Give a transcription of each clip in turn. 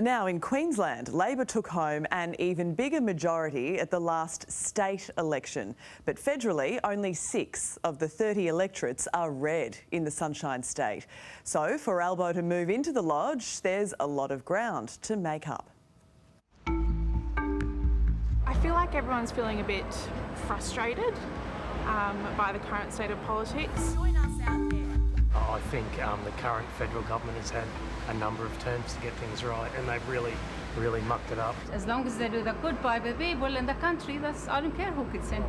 Now in Queensland, Labor took home an even bigger majority at the last state election. But federally, only 6 of the 30 electorates are red in the Sunshine State. So for Albo to move into the Lodge, there's a lot of ground to make up. I feel like everyone's feeling a bit frustrated by the current state of politics. Join us out there. I think the current federal government has had a number of terms to get things right, and they've really mucked it up. As long as they do the good by the people in the country, I don't care who gets in.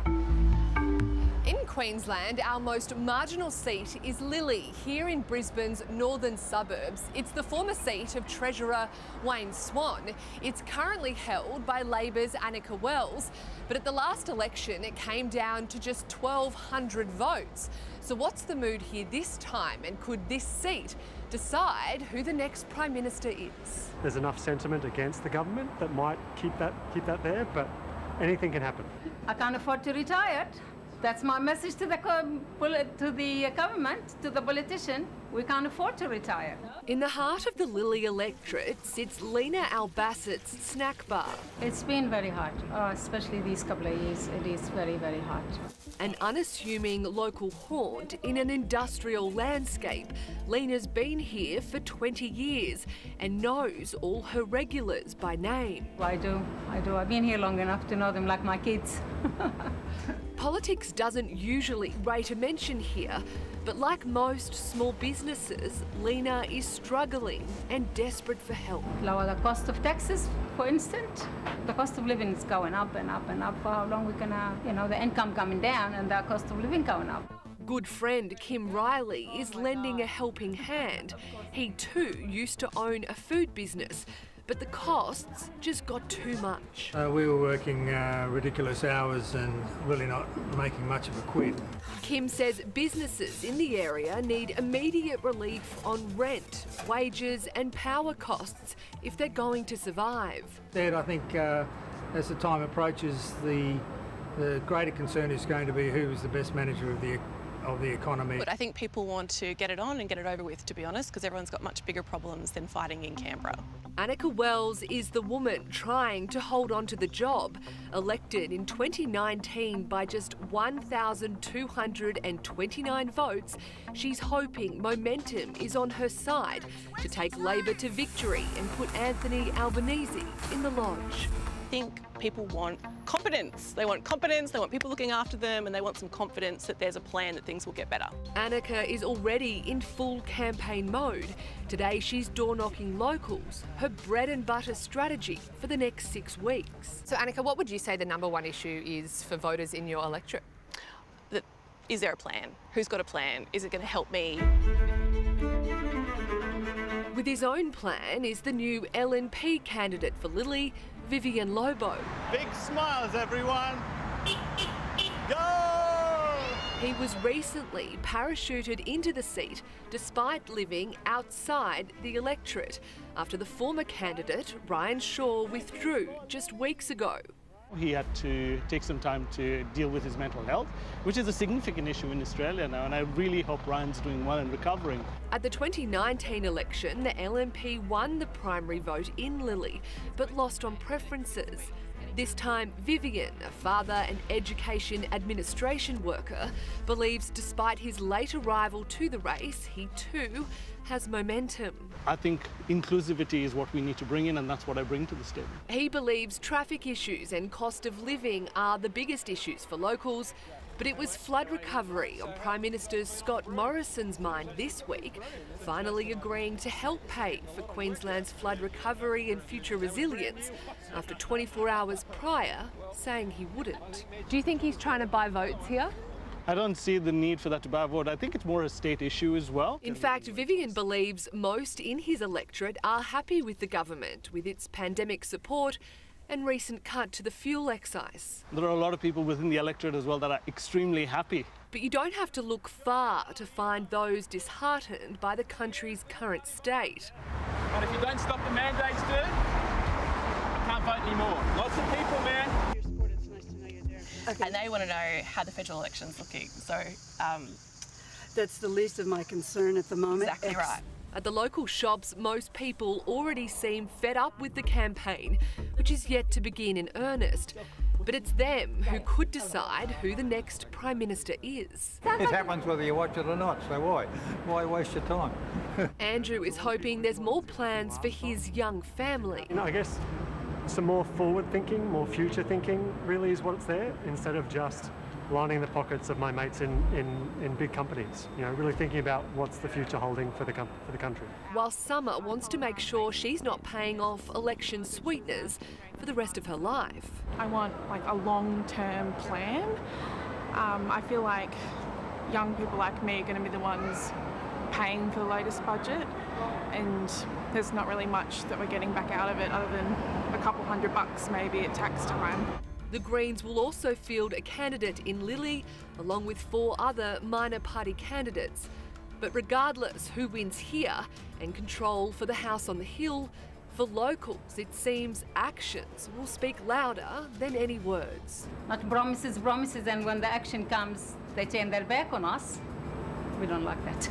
In Queensland, our most marginal seat is Lily, here in Brisbane's northern suburbs. It's the former seat of Treasurer Wayne Swan. It's currently held by Labor's Annika Wells, but at the last election it came down to just 1,200 votes. So what's the mood here this time, and could this seat decide who the next Prime Minister is? There's enough sentiment against the government that might keep that there, but anything can happen. I can't afford to retire. That's my message to the government, to the politician. We can't afford to retire. In the heart of the Lily electorate sits Lena Albassett's snack bar. It's been very hard, especially these couple of years. It is very, very hard. An unassuming local haunt in an industrial landscape. Lena's been here for 20 years and knows all her regulars by name. I do. I've been here long enough to know them like my kids. Politics doesn't usually rate a mention here, but like most small businesses, Lena is struggling and desperate for help. Lower the cost of taxes, for instance. The cost of living is going up and up and up. For how long we're gonna, the income coming down and the cost of living going up. Good friend Kim Riley is lending a helping hand. He too used to own a food business, but the costs just got too much. We were working ridiculous hours and really not making much of a quid. Kim says businesses in the area need immediate relief on rent, wages and power costs if they're going to survive. I think as the time approaches, the greater concern is going to be who is the best manager of the economy. But I think people want to get it on and get it over with, to be honest, because everyone's got much bigger problems than fighting in Canberra. Annika Wells is the woman trying to hold on to the job. Elected in 2019 by just 1,229 votes, she's hoping momentum is on her side to take Labor to victory and put Anthony Albanese in the Lodge. I think people want competence. They want competence, they want people looking after them, and they want some confidence that there's a plan that things will get better. Annika is already in full campaign mode. Today she's door-knocking locals, her bread and butter strategy for the next 6 weeks. So Annika, what would you say the number one issue is for voters in your electorate? Is there a plan? Who's got a plan? Is it going to help me? With his own plan is the new LNP candidate for Lily, Vivian Lobo. Big smiles, everyone. Go! He was recently parachuted into the seat despite living outside the electorate after the former candidate, Ryan Shaw, withdrew just weeks ago. He had to take some time to deal with his mental health, which is a significant issue in Australia now, and I really hope Ryan's doing well and recovering. At the 2019 election, the LNP won the primary vote in Lily, but lost on preferences. This time, Vivian, a father and education administration worker, believes despite his late arrival to the race, he too has momentum. I think inclusivity is what we need to bring in, and that's what I bring to the table. He believes traffic issues and cost of living are the biggest issues for locals, but it was flood recovery on Prime Minister Scott Morrison's mind this week, finally agreeing to help pay for Queensland's flood recovery and future resilience after 24 hours prior saying he wouldn't. Do you think he's trying to buy votes here? I don't see the need for that to buy a vote. I think it's more a state issue as well. In fact, Vivian believes most in his electorate are happy with the government, with its pandemic support and recent cut to the fuel excise. There are a lot of people within the electorate as well that are extremely happy. But you don't have to look far to find those disheartened by the country's current state. And if you don't stop the mandates, dude, I can't vote anymore. Lots of people, man. Okay. And they want to know how the federal election's looking. So that's the least of my concern at the moment. Exactly right. At the local shops, most people already seem fed up with the campaign, which is yet to begin in earnest. But it's them who could decide who the next Prime Minister is. It happens whether you watch it or not, so why? Why waste your time? Andrew is hoping there's more plans for his young family. I guess some more forward thinking, more future thinking really is what's there, instead of just lining the pockets of my mates in big companies. Really thinking about what's the future holding for the country. While Summer wants to make sure she's not paying off election sweeteners for the rest of her life. I want a long-term plan. I feel like young people like me are going to be the ones paying for the latest budget, and there's not really much that we're getting back out of it other than a couple $100 maybe at tax time. The Greens will also field a candidate in Lilly, along with 4 other minor party candidates. But regardless who wins here and control for the House on the Hill, for locals it seems actions will speak louder than any words. Not promises, and when the action comes, they turn their back on us. We don't like that.